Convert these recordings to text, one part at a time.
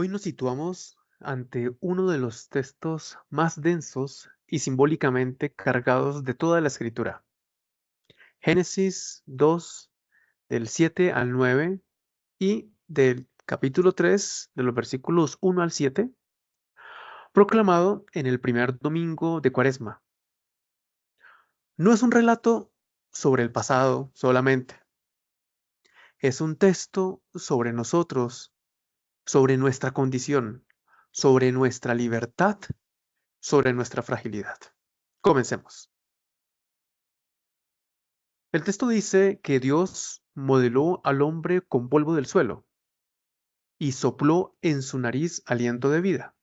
Hoy nos situamos ante uno de los textos más densos y simbólicamente cargados de toda la escritura. Génesis 2, del 7 al 9 y del capítulo 3, de los versículos 1 al 7, proclamado en el primer domingo de Cuaresma. No es un relato sobre el pasado solamente, es un texto sobre nosotros, sobre nuestra condición, sobre nuestra libertad, sobre nuestra fragilidad. Comencemos. El texto dice que Dios modeló al hombre con polvo del suelo y sopló en su nariz aliento de vida.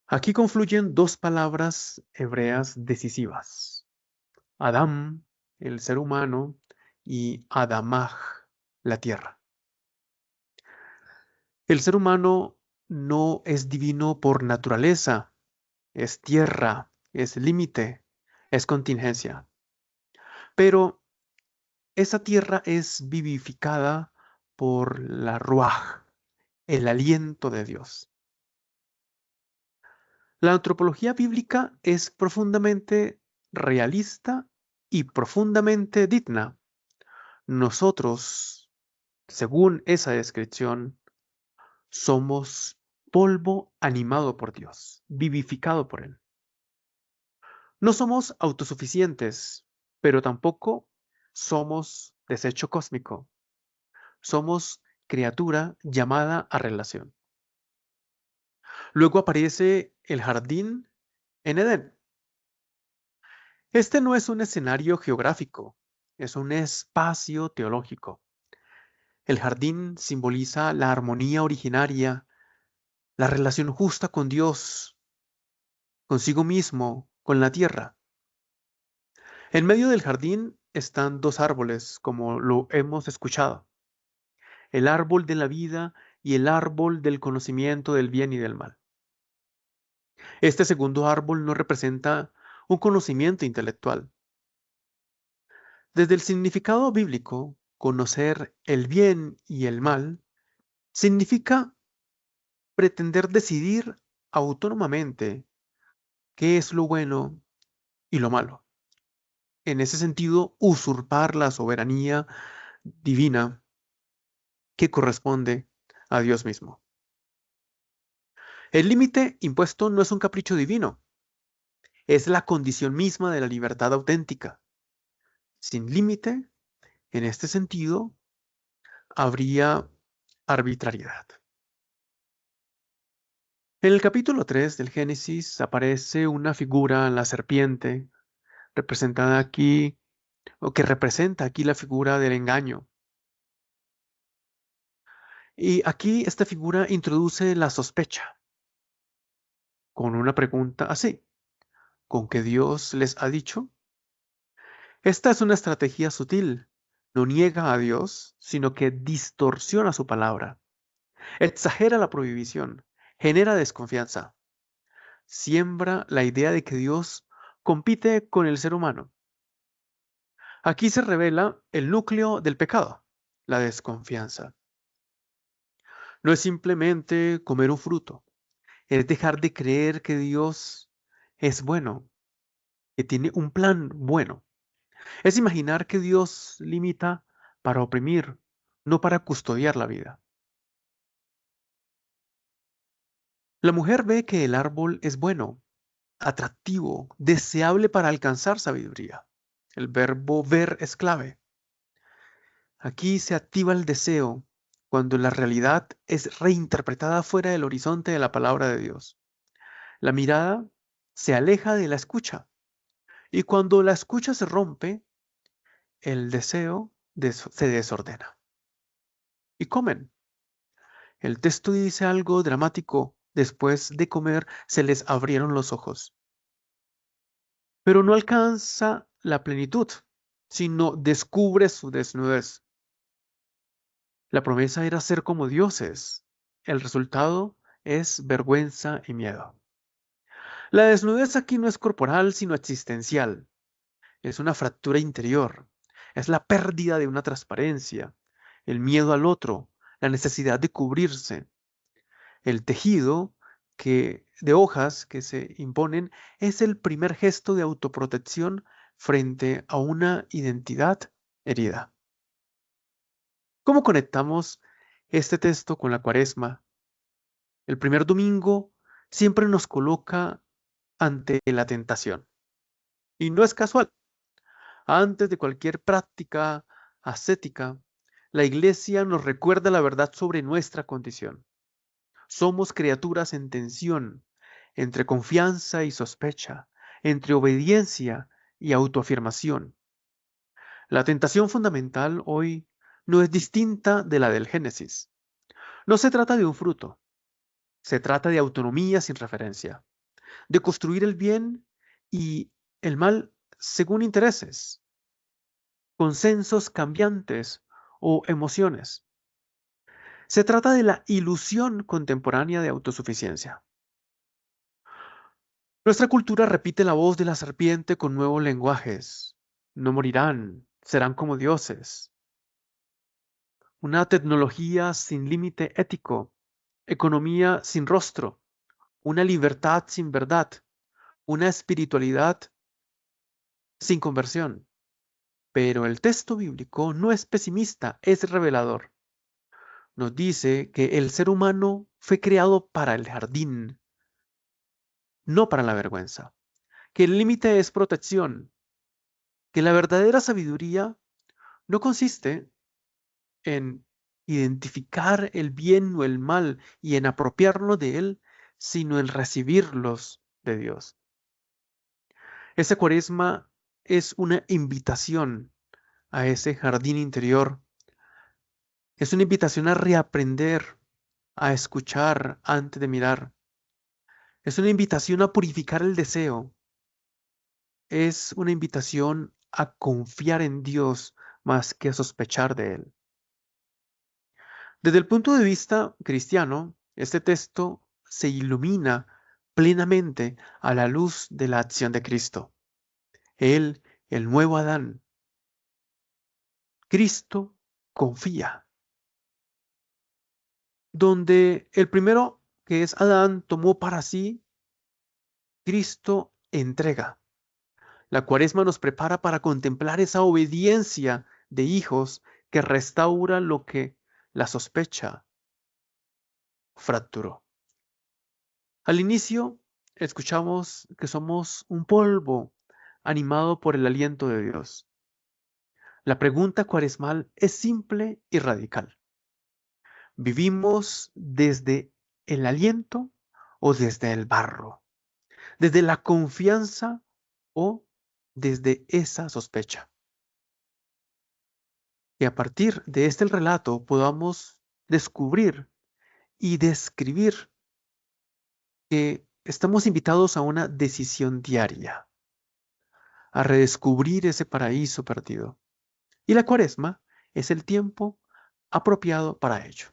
Aquí confluyen dos palabras hebreas decisivas: Adam, el ser humano, y Adamaj, la tierra. El ser humano no es divino por naturaleza, es tierra, es límite, es contingencia. Pero esa tierra es vivificada por la Ruaj, el aliento de Dios. La antropología bíblica es profundamente realista y profundamente digna. Nosotros, según esa descripción, somos polvo animado por Dios, vivificado por Él. No somos autosuficientes, pero tampoco somos desecho cósmico. Somos criatura llamada a relación. Luego aparece el jardín en Edén. Este no es un escenario geográfico, es un espacio teológico. El jardín simboliza la armonía originaria, la relación justa con Dios, consigo mismo, con la tierra. En medio del jardín están dos árboles, como lo hemos escuchado: el árbol de la vida y el árbol del conocimiento del bien y del mal. Este segundo árbol no representa un conocimiento intelectual. Desde el significado bíblico, conocer el bien y el mal significa pretender decidir autónomamente qué es lo bueno y lo malo. En ese sentido, usurpar la soberanía divina que corresponde a Dios mismo. El límite impuesto no es un capricho divino, es la condición misma de la libertad auténtica. Sin límite, en este sentido, habría arbitrariedad. En el capítulo 3 del Génesis aparece una figura, la serpiente, representada aquí, o que representa aquí la figura del engaño. Y aquí esta figura introduce la sospecha con una pregunta así: ¿con qué Dios les ha dicho? Esta es una estrategia sutil. No niega a Dios, sino que distorsiona su palabra, exagera la prohibición, genera desconfianza, siembra la idea de que Dios compite con el ser humano. Aquí se revela el núcleo del pecado, la desconfianza. No es simplemente comer un fruto, es dejar de creer que Dios es bueno, que tiene un plan bueno. Es imaginar que Dios limita para oprimir, no para custodiar la vida. La mujer ve que el árbol es bueno, atractivo, deseable para alcanzar sabiduría. El verbo ver es clave. Aquí se activa el deseo cuando la realidad es reinterpretada fuera del horizonte de la palabra de Dios. La mirada se aleja de la escucha, y cuando la escucha se rompe, el deseo se desordena. Y comen. El texto dice algo dramático: después de comer se les abrieron los ojos. Pero no alcanza la plenitud, sino descubre su desnudez. La promesa era ser como dioses. El resultado es vergüenza y miedo. La desnudez aquí no es corporal, sino existencial. Es una fractura interior. Es la pérdida de una transparencia, el miedo al otro, la necesidad de cubrirse. El tejido de hojas que se imponen es el primer gesto de autoprotección frente a una identidad herida. ¿Cómo conectamos este texto con la Cuaresma? El primer domingo siempre nos coloca ante la tentación. Y no es casual. Antes de cualquier práctica ascética, la Iglesia nos recuerda la verdad sobre nuestra condición. Somos criaturas en tensión entre confianza y sospecha, entre obediencia y autoafirmación. La tentación fundamental hoy no es distinta de la del Génesis. No se trata de un fruto, se trata de autonomía sin referencia, de construir el bien y el mal según intereses, consensos cambiantes o emociones. Se trata de la ilusión contemporánea de autosuficiencia. Nuestra cultura repite la voz de la serpiente con nuevos lenguajes. No morirán, serán como dioses. Una tecnología sin límite ético, economía sin rostro, una libertad sin verdad, una espiritualidad sin conversión. Pero el texto bíblico no es pesimista, es revelador. Nos dice que el ser humano fue creado para el jardín, no para la vergüenza, que el límite es protección, que la verdadera sabiduría no consiste en identificar el bien o el mal y en apropiarnos de él, sino en recibirlos de Dios. Ese Cuaresma es una invitación a ese jardín interior. Es una invitación a reaprender, a escuchar antes de mirar. Es una invitación a purificar el deseo. Es una invitación a confiar en Dios más que a sospechar de Él. Desde el punto de vista cristiano, este texto se ilumina plenamente a la luz de la acción de Cristo. Él, el nuevo Adán. Cristo confía. Donde el primero, que es Adán, tomó para sí, Cristo entrega. La Cuaresma nos prepara para contemplar esa obediencia de hijos que restaura lo que la sospecha fracturó. Al inicio, escuchamos que somos un polvo animado por el aliento de Dios. La pregunta cuaresmal es simple y radical. ¿Vivimos desde el aliento o desde el barro? ¿Desde la confianza o desde esa sospecha? Que a partir de este relato podamos descubrir y describir que estamos invitados a una decisión diaria, a redescubrir ese paraíso perdido. Y la Cuaresma es el tiempo apropiado para ello.